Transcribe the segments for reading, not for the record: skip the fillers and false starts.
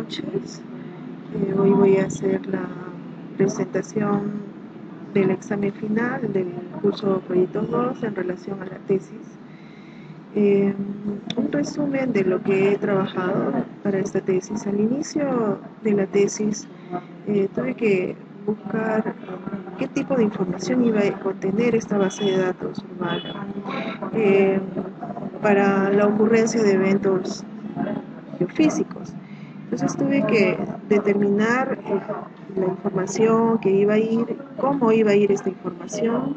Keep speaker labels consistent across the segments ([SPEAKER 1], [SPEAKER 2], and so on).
[SPEAKER 1] noches. Hoy voy a hacer la presentación del examen final del curso Proyectos 2 en relación a la tesis. Un resumen de lo que he trabajado para esta tesis. Al inicio de la tesis tuve que buscar qué tipo de información iba a contener esta base de datos urbana para la ocurrencia de eventos geofísicos. Entonces tuve que determinar la información que iba a ir, cómo iba a ir esta información,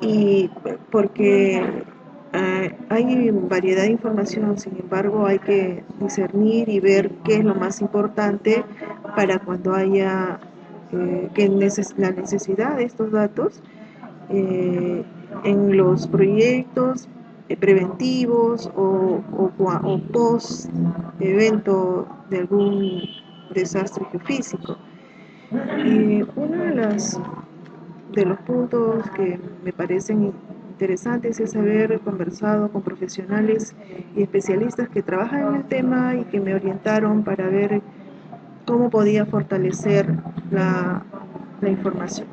[SPEAKER 1] y porque hay variedad de información, sin embargo hay que discernir y ver qué es lo más importante para cuando haya la necesidad de estos datos en los proyectos preventivos o post evento de algún desastre geofísico. Uno de los puntos que me parecen interesantes es haber conversado con profesionales y especialistas que trabajan en el tema y que me orientaron para ver cómo podía fortalecer la información.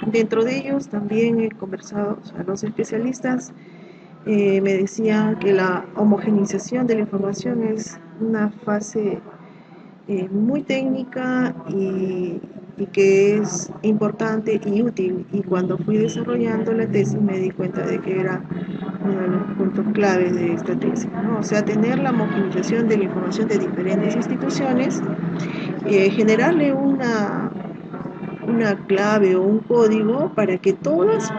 [SPEAKER 1] Dentro de ellos también he conversado, o sea, los especialistas me decían que la homogeneización de la información es una fase muy técnica y que es importante y útil. Y cuando fui desarrollando la tesis me di cuenta de que era uno de los puntos clave de esta tesis, ¿no? O sea, tener la homogeneización de la información de diferentes instituciones, generarle una clave o un código para que todas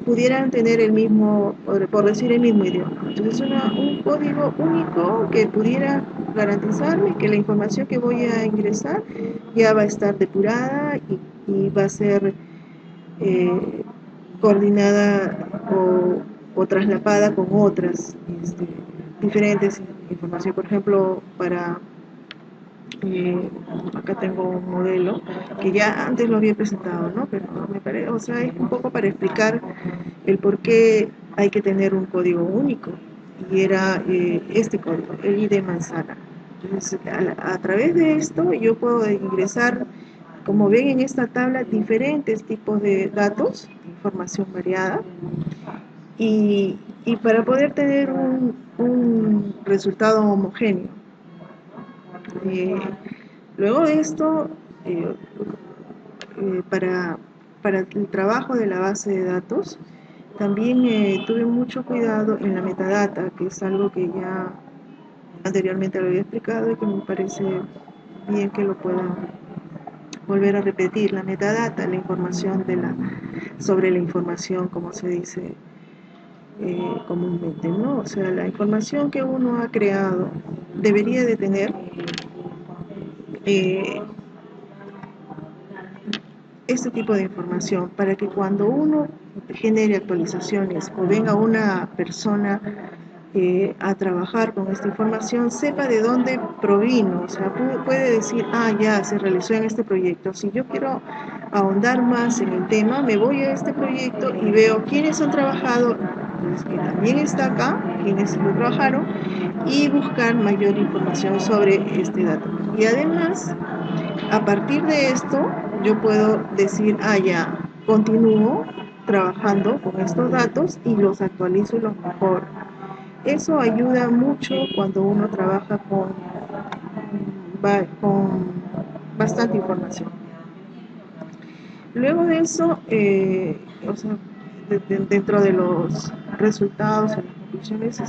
[SPEAKER 1] pudieran tener el mismo, por decir el mismo idioma. Entonces un código único que pudiera garantizarme que la información que voy a ingresar ya va a estar depurada y va a ser coordinada o traslapada con otras diferentes información. Por ejemplo, acá tengo un modelo que ya antes lo había presentado, ¿no? Pero me parece, o sea, es un poco para explicar el por qué hay que tener un código único, y era este código, el ID manzana. Entonces, a través de esto yo puedo ingresar, como ven en esta tabla, diferentes tipos de datos, información variada, y para poder tener un resultado homogéneo. Eh, Luego de esto, eh, para el trabajo de la base de datos, también tuve mucho cuidado en la metadata, que es algo que ya anteriormente lo había explicado y que me parece bien que lo pueda volver a repetir. La metadata, la información sobre la información, como se dice comúnmente, ¿no? O sea, la información que uno ha creado debería de tener eh, este tipo de información para que cuando uno genere actualizaciones o venga una persona a trabajar con esta información, sepa de dónde provino. O sea, puede decir, ya se realizó en este proyecto. Si yo quiero ahondar más en el tema, me voy a este proyecto y veo quiénes han trabajado, pues, que también está acá, quienes lo trabajaron, y buscar mayor información sobre este dato. Y además, a partir de esto, yo puedo decir, ya, continúo trabajando con estos datos y los actualizo y los mejoro. Eso ayuda mucho cuando uno trabaja con bastante información. Luego de eso, o sea, dentro de los resultados y las conclusiones,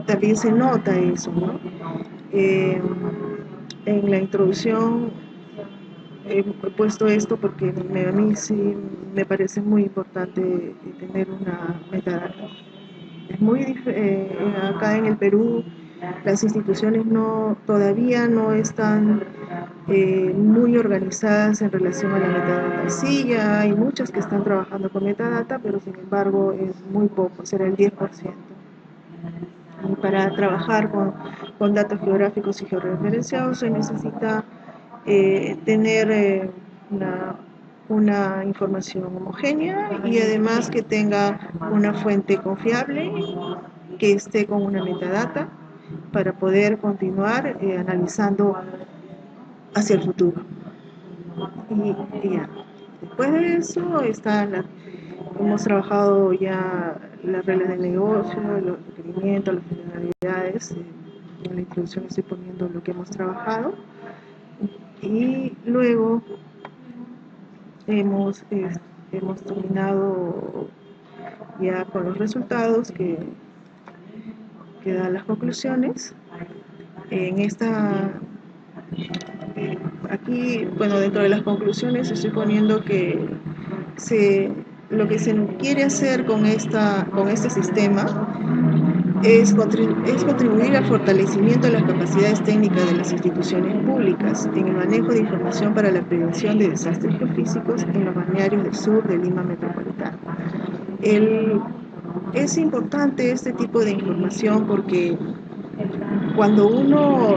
[SPEAKER 1] también se nota eso, ¿no? Eh, en la introducción he puesto esto porque a mí sí me parece muy importante tener una metadata. Es acá en el Perú las instituciones todavía no están muy organizadas en relación a la metadata. Sí, ya hay muchas que están trabajando con metadata, pero sin embargo es muy poco, será el 10%. Y para trabajar con datos geográficos y georreferenciados se necesita tener una información homogénea y además que tenga una fuente confiable que esté con una metadata para poder continuar analizando hacia el futuro. Y ya. Después de eso hemos trabajado ya las reglas del negocio, los requerimientos, las finalidades. En la introducción estoy poniendo lo que hemos trabajado. Y luego hemos terminado ya con los resultados que dan las conclusiones. En esta aquí, bueno, dentro de las conclusiones estoy poniendo que lo que se quiere hacer con este sistema es contribuir al fortalecimiento de las capacidades técnicas de las instituciones públicas en el manejo de información para la prevención de desastres geofísicos en los balnearios del sur de Lima Metropolitana. Es importante este tipo de información porque cuando uno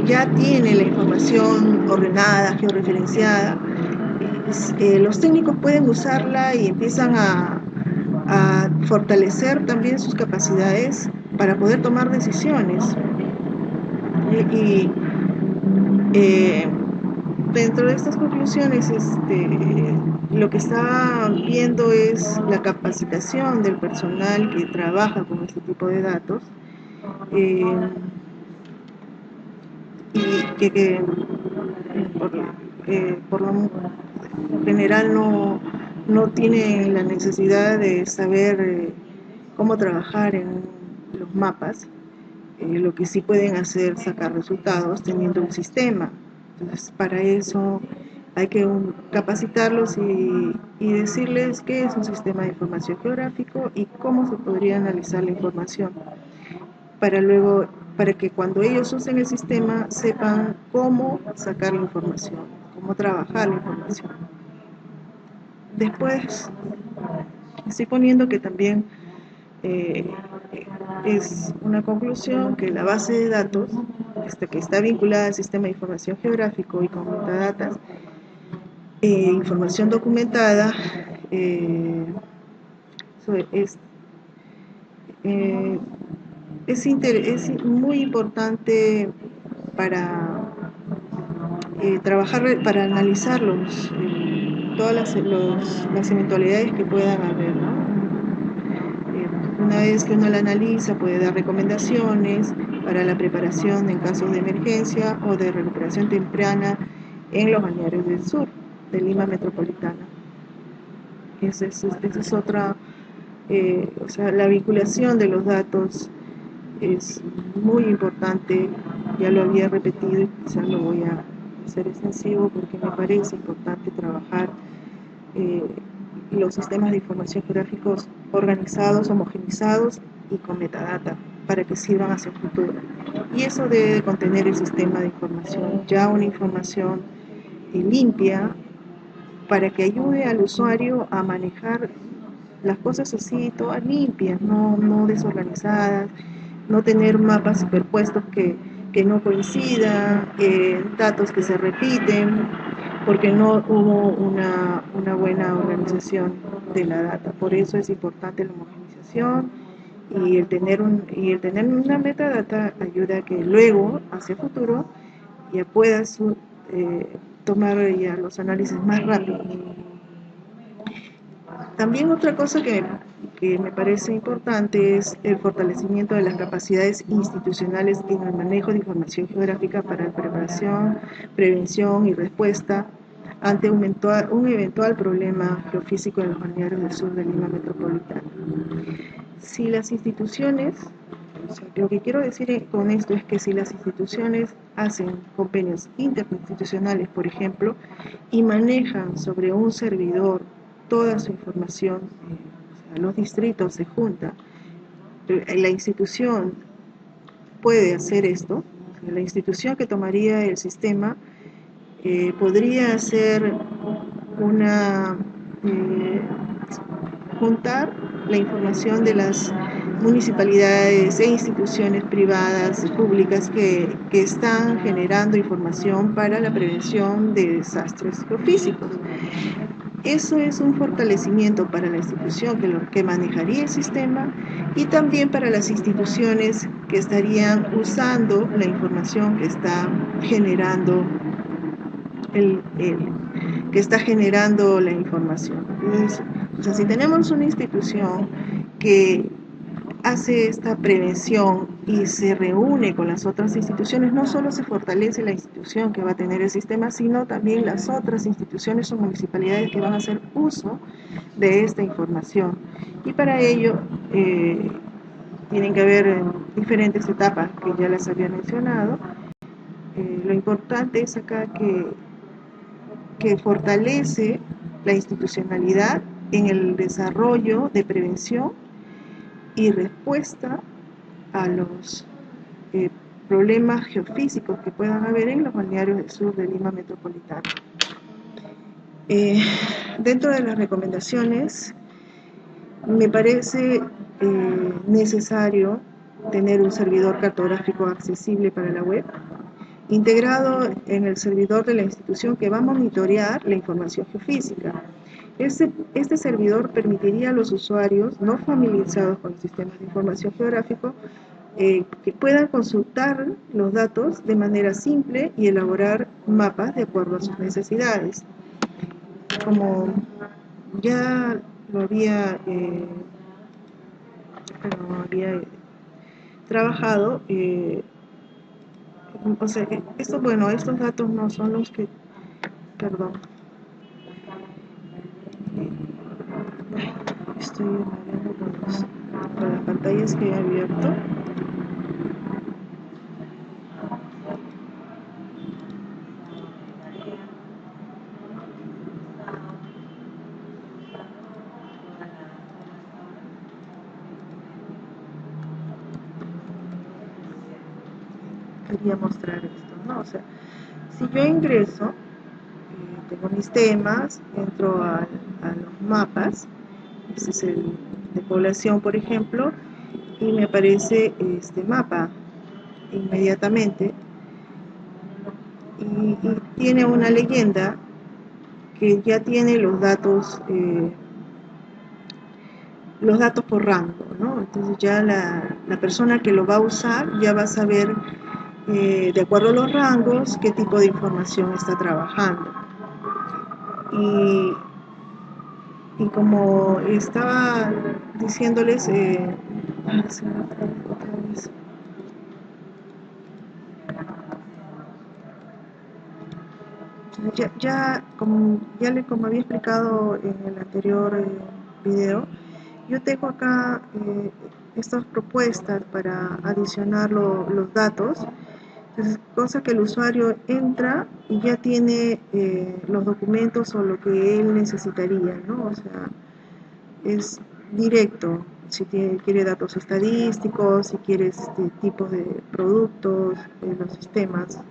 [SPEAKER 1] ya tiene la información ordenada, georreferenciada, los técnicos pueden usarla y empiezan a fortalecer también sus capacidades para poder tomar decisiones. Dentro de estas conclusiones, lo que está viendo es la capacitación del personal que trabaja con este tipo de datos, y que por lo general no tienen la necesidad de saber cómo trabajar en los mapas. Lo que sí pueden hacer es sacar resultados teniendo un sistema. Entonces, para eso hay que capacitarlos y decirles qué es un sistema de información geográfico y cómo se podría analizar la información, para que cuando ellos usen el sistema sepan cómo sacar la información, cómo trabajar la información. Después estoy poniendo que también es una conclusión que la base de datos que está vinculada al sistema de información geográfico y con metadatas, información documentada, es muy importante para trabajar, para analizar todas las eventualidades que puedan haber, ¿no? Una vez que uno la analiza, puede dar recomendaciones para la preparación en casos de emergencia o de recuperación temprana en los balnearios del sur de Lima Metropolitana. Esa es otra, o sea, la vinculación de los datos es muy importante. Ya lo había repetido y quizás lo voy a hacer extensivo porque me parece importante trabajar los sistemas de información geográficos organizados, homogenizados y con metadata para que sirvan hacia el futuro. Y eso debe contener el sistema de información, ya una información limpia para que ayude al usuario a manejar las cosas así, todas limpias, no desorganizadas, no tener mapas superpuestos que no coincidan, datos que se repiten, porque no hubo una buena organización de la data. Por eso es importante la homogenización y el tener una metadata ayuda a que luego, hacia el futuro, ya puedas tomar ya los análisis más rápidos. También otra cosa que me parece importante es el fortalecimiento de las capacidades institucionales en el manejo de información geográfica para la preparación, prevención y respuesta ante un eventual problema geofísico en los balnearios del sur de Lima Metropolitana. Si las instituciones, o sea, lo que quiero decir con esto es que si las instituciones hacen convenios interinstitucionales, por ejemplo, y manejan sobre un servidor toda su información, o sea, los distritos se juntan, la institución puede hacer esto, o sea, la institución que tomaría el sistema podría hacer juntar la información de las municipalidades e instituciones privadas, públicas que están generando información para la prevención de desastres geofísicos. Eso es un fortalecimiento para la institución que manejaría el sistema y también para las instituciones que estarían usando la información que está generando que está generando la información. Entonces, o sea, si tenemos una institución que hace esta prevención y se reúne con las otras instituciones, no solo se fortalece la institución que va a tener el sistema, sino también las otras instituciones o municipalidades que van a hacer uso de esta información. Y para ello tienen que haber diferentes etapas que ya las había mencionado. Lo importante es acá que fortalece la institucionalidad en el desarrollo de prevención y respuesta a los problemas geofísicos que puedan haber en los balnearios del sur de Lima metropolitana. Dentro de las recomendaciones, me parece necesario tener un servidor cartográfico accesible para la web, integrado en el servidor de la institución que va a monitorear la información geofísica. Este servidor permitiría a los usuarios no familiarizados con los sistemas de información geográfico que puedan consultar los datos de manera simple y elaborar mapas de acuerdo a sus necesidades. Como ya lo había trabajado, o sea, estos datos no son los que, perdón, estoy hablando con las pantallas que he abierto. Quería mostrar esto, ¿no? O sea, si yo ingreso, tengo mis temas, entro a los mapas, este es el de población, por ejemplo, y me aparece este mapa inmediatamente y tiene una leyenda que ya tiene los datos por rango, ¿no? Entonces ya la persona que lo va a usar ya va a saber de acuerdo a los rangos qué tipo de información está trabajando. Y como estaba diciéndoles, como había explicado en el anterior video, yo tengo acá estas propuestas para adicionar los datos. Entonces, cosa que el usuario entra y ya tiene los documentos o lo que él necesitaría, ¿no? O sea, es directo. Si quiere datos estadísticos, si quiere tipos de productos, los sistemas,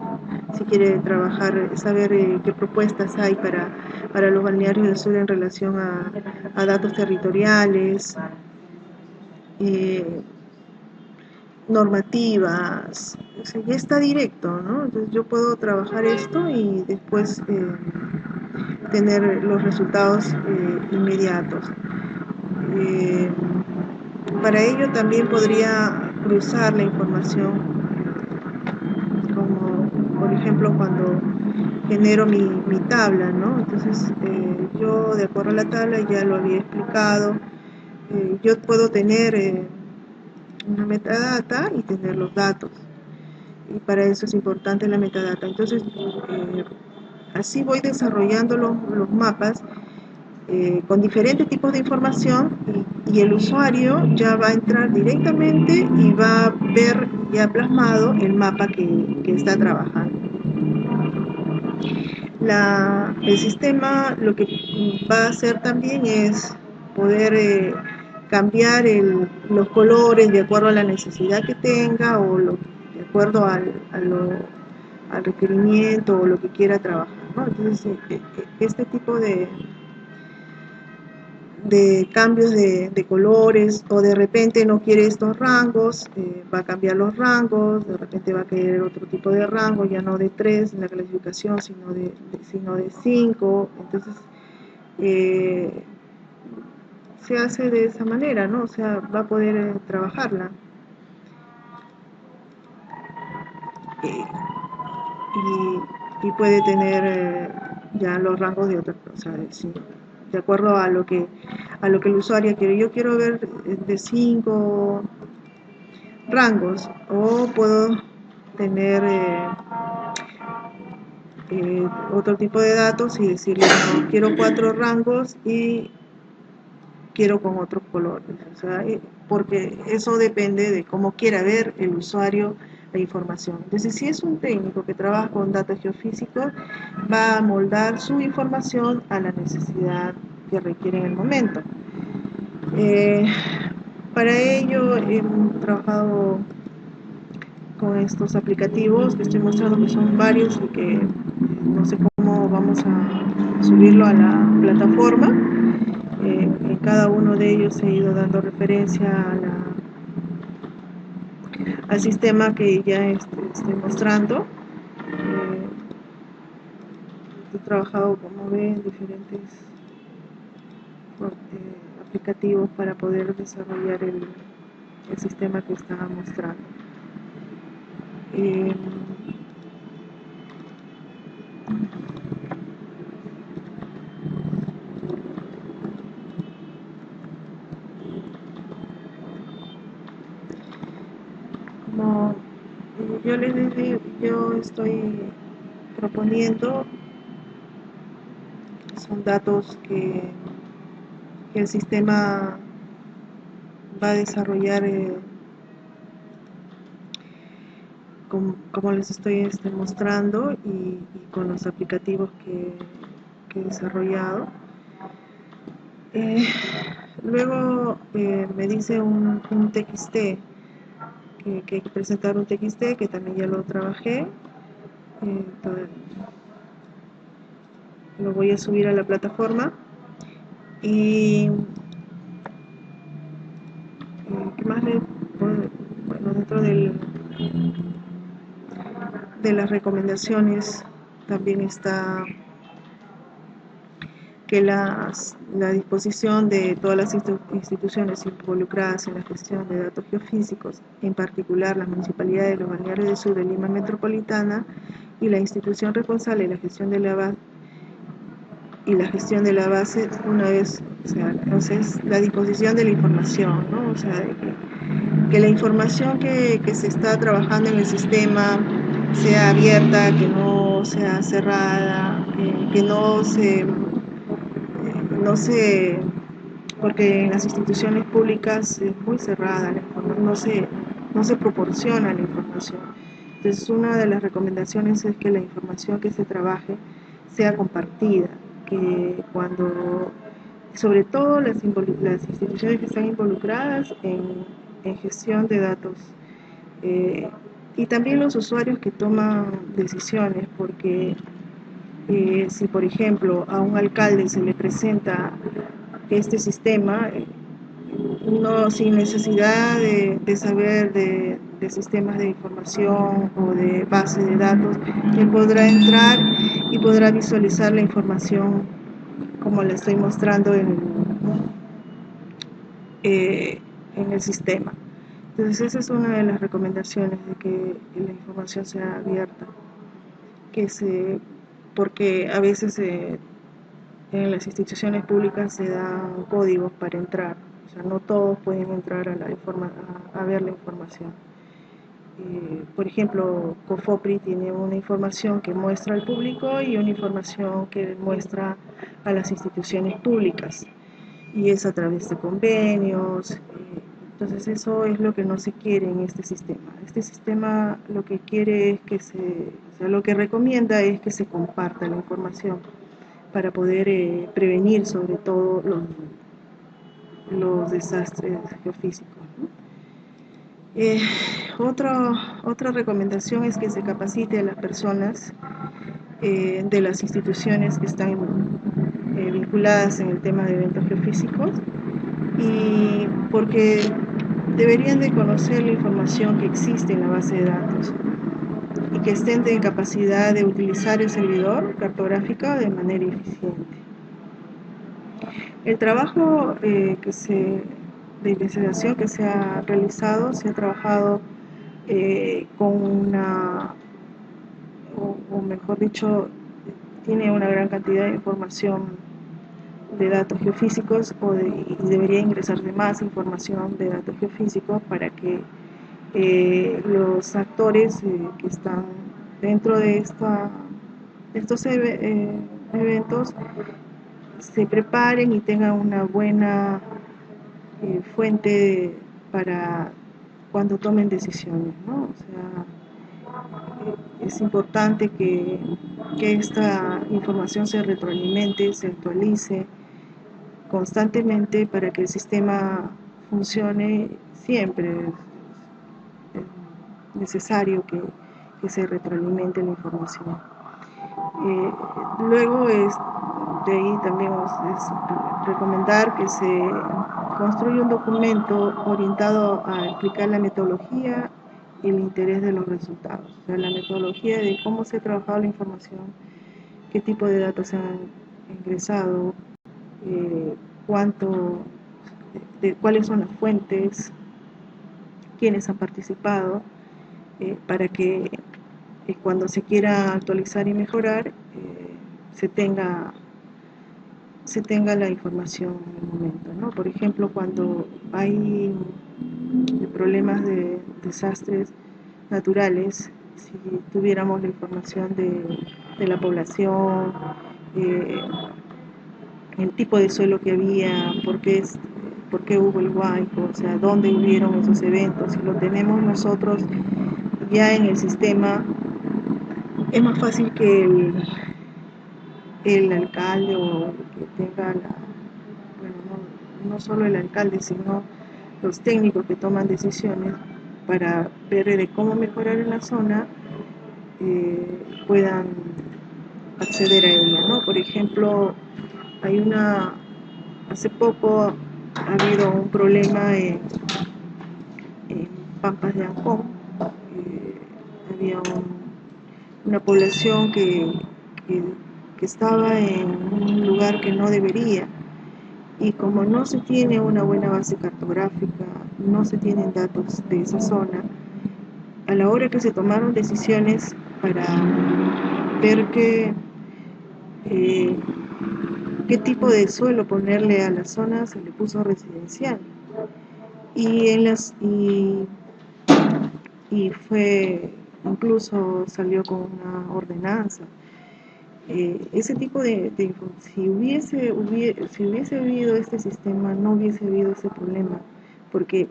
[SPEAKER 1] si quiere trabajar, saber qué propuestas hay para los balnearios del sur en relación a datos territoriales, normativas, o sea, ya está directo, ¿no? Entonces yo puedo trabajar esto y después tener los resultados inmediatos. Para ello también podría cruzar la información, como por ejemplo cuando genero mi tabla, ¿no? Entonces yo de acuerdo a la tabla ya lo había explicado, yo puedo tener una metadata y tener los datos, y para eso es importante la metadata. Entonces así voy desarrollando los mapas con diferentes tipos de información y el usuario ya va a entrar directamente y va a ver ya plasmado el mapa que está trabajando. El sistema lo que va a hacer también es poder cambiar los colores de acuerdo a la necesidad que tenga o de acuerdo al requerimiento o lo que quiera trabajar, ¿no? Entonces este tipo de cambios de colores, o de repente no quiere estos rangos, va a cambiar los rangos, de repente va a querer otro tipo de rango, ya no de 3 en la clasificación, sino de 5. Entonces eh, se hace de esa manera, ¿no? O sea, va a poder trabajarla. Eh, y puede tener ya los rangos de otra cosa, sí, de acuerdo a lo que el usuario quiere. Yo quiero ver de 5 rangos, o puedo tener otro tipo de datos y decirle, no, quiero 4 rangos y quiero con otros colores, o sea, porque eso depende de cómo quiera ver el usuario la información. Entonces, si es un técnico que trabaja con datos geofísicos, va a moldar su información a la necesidad que requiere en el momento. Eh, para ello he trabajado con estos aplicativos que estoy mostrando, que son varios y que no sé cómo vamos a subirlo a la plataforma. En cada uno de ellos he ido dando referencia al sistema que ya estoy mostrando. He trabajado, como ven, en diferentes aplicativos para poder desarrollar el sistema que estaba mostrando. Eh, como yo les dije, yo estoy proponiendo, son datos que el sistema va a desarrollar como les estoy mostrando, y con los aplicativos que he desarrollado. Luego me dice un TXT, que hay que presentar un TXT, que también ya lo trabajé. Lo voy a subir a la plataforma. Y ¿qué más le puedo? Bueno, dentro de las recomendaciones también está que la disposición de todas las instituciones involucradas en la gestión de datos geofísicos, en particular las municipalidades de los balnearios del sur de Lima Metropolitana y la institución responsable de la gestión de la base, una vez, o sea, entonces la disposición de la información, ¿no? O sea, que la información que se está trabajando en el sistema sea abierta, que no sea cerrada, que no se, porque en las instituciones públicas es muy cerrada la información, no se proporciona la información. Entonces, una de las recomendaciones es que la información que se trabaje sea compartida, que cuando, sobre todo las instituciones que están involucradas en gestión de datos, eh, y también los usuarios que toman decisiones, porque si por ejemplo a un alcalde se le presenta este sistema, no, sin necesidad de saber de sistemas de información o de base de datos, él podrá entrar y podrá visualizar la información como la estoy mostrando en el sistema. Entonces esa es una de las recomendaciones, de que la información sea abierta, porque a veces en las instituciones públicas se dan códigos para entrar, o sea, no todos pueden entrar a ver la información. Por ejemplo, COFOPRI tiene una información que muestra al público y una información que muestra a las instituciones públicas, y es a través de convenios. Entonces eso es lo que no se quiere en este sistema. Este sistema lo que quiere es o sea, lo que recomienda es que se comparta la información para poder prevenir sobre todo los desastres geofísicos, ¿no? Otra recomendación es que se capacite a las personas de las instituciones que están vinculadas en el tema de eventos geofísicos, y porque deberían de conocer la información que existe en la base de datos y que estén en capacidad de utilizar el servidor cartográfico de manera eficiente. El trabajo de investigación que se ha realizado, se ha trabajado con o mejor dicho, tiene una gran cantidad de información de datos geofísicos y debería ingresarse más información de datos geofísicos para que los actores que están dentro de estos eventos se preparen y tengan una buena fuente para cuando tomen decisiones, ¿no? O sea, es importante que esta información se retroalimente, se actualice constantemente para que el sistema funcione siempre. Es necesario que se retroalimente la información. Luego de ahí también es recomendar que se construya un documento orientado a explicar la metodología y el interés de los resultados. O sea, la metodología de cómo se ha trabajado la información, qué tipo de datos se han ingresado, cuánto, cuáles son las fuentes, quiénes han participado, para que cuando se quiera actualizar y mejorar se tenga la información en el momento, ¿no? Por ejemplo, cuando hay problemas de desastres naturales, si tuviéramos la información de la población, eh, el tipo de suelo que había, por qué hubo el huaico, o sea, dónde hubieron esos eventos, si lo tenemos nosotros ya en el sistema, es más fácil que el alcalde o el que tenga bueno, no solo el alcalde, sino los técnicos que toman decisiones para ver de cómo mejorar en la zona, puedan acceder a ella, ¿no? Por ejemplo, hace poco ha habido un problema en Pampas de Ancón. Había una población que, que estaba en un lugar que no debería, y como no se tiene una buena base cartográfica, no se tienen datos de esa zona, a la hora que se tomaron decisiones para ver eh, qué tipo de suelo ponerle a la zona, se le puso residencial. Y, y fue, incluso salió con una ordenanza. Ese tipo si hubiese habido este sistema, no hubiese habido ese problema, porque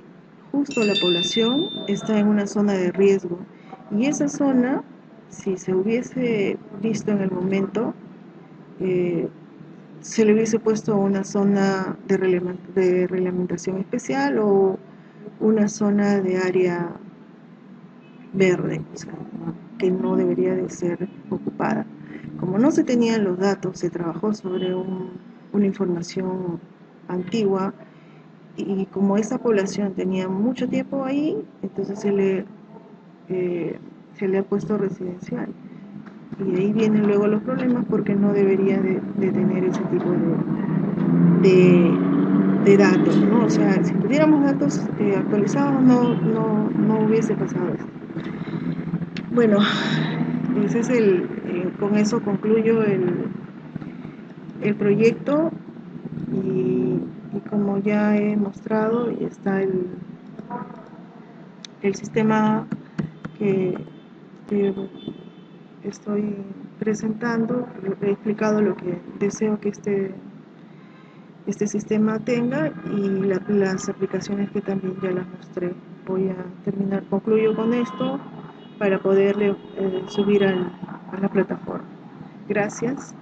[SPEAKER 1] justo la población está en una zona de riesgo, y esa zona, si se hubiese visto en el momento, eh, se le hubiese puesto una zona de reglamentación especial o una zona de área verde, o sea, que no debería de ser ocupada. Como no se tenían los datos, se trabajó sobre una información antigua, y como esa población tenía mucho tiempo ahí, entonces se le ha puesto residencial. Y ahí vienen luego los problemas, porque no debería de tener ese tipo de datos, ¿no? O sea, si tuviéramos datos actualizados, no hubiese pasado esto. Bueno, ese es con eso concluyo el proyecto, y como ya he mostrado, y está el sistema que, que estoy presentando. He explicado lo que deseo que este sistema tenga, y las aplicaciones que también ya las mostré. Voy a terminar, concluyo con esto para poderle subir a la plataforma. Gracias.